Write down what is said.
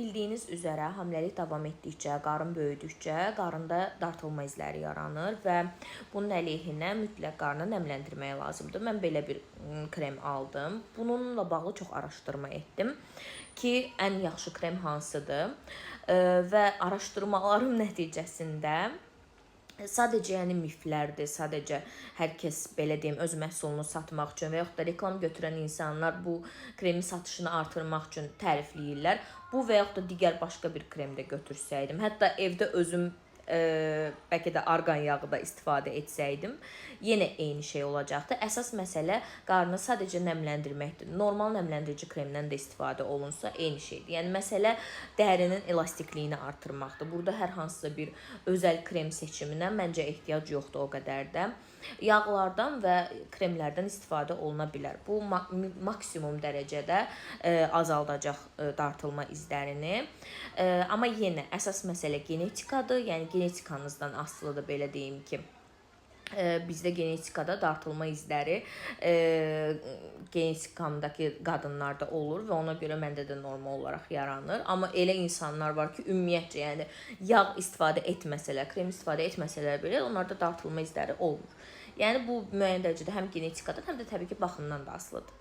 Bildiyiniz üzərə hamiləlik davam etdikcə, qarın böyüdükcə qarında dartılma izləri yaranır və bunun əleyhinə mütləq qarını nəmləndirmək lazımdır. Mən belə bir krem aldım. Bununla bağlı çox araşdırma etdim ki, ən yaxşı krem hansıdır və araşdırmalarım nəticəsində sadəcə yəni miflərdir, sadəcə hər kəs belə deyim öz məhsulunu satmaq üçün və yaxud da reklam götürən insanlar bu kremin satışını artırmaq üçün tərifləyirlər. Bu və yaxud da digər başqa bir krem də götürsəydim, hətta evdə özüm bəlkə də arqan yağı da istifadə etsəydim, yenə eyni şey olacaqdı. Əsas məsələ qarını sadəcə nəmləndirməkdir. Normal nəmləndirici kremdən də istifadə olunsa eyni şeydir. Yəni məsələ dərinin elastikliyini artırmaqdır. Burada hər hansısa bir özəl krem seçiminə məncə ehtiyac yoxdur o qədər də. Yağlardan və kremlərdən istifadə oluna bilər. Bu maksimum dərəcədə azaldacaq dartılma izlərini. Amma yenə əsas məsələ genetikadır. Yəni genetikanızdan asılıdır, belə deyim ki. Bizdə genetikada dartılma izləri genetikamdakı qadınlarda olur və ona görə məndə də normal olaraq yaranır. Amma elə insanlar var ki, ümumiyyətcə, yəni yağ istifadə etməsələr, krem istifadə etməsələr belə onlarda dartılma izləri olur. Yəni bu müəyyən dərəcədə həm genetikadan, həm də təbii ki, baxımdan da asılıdır.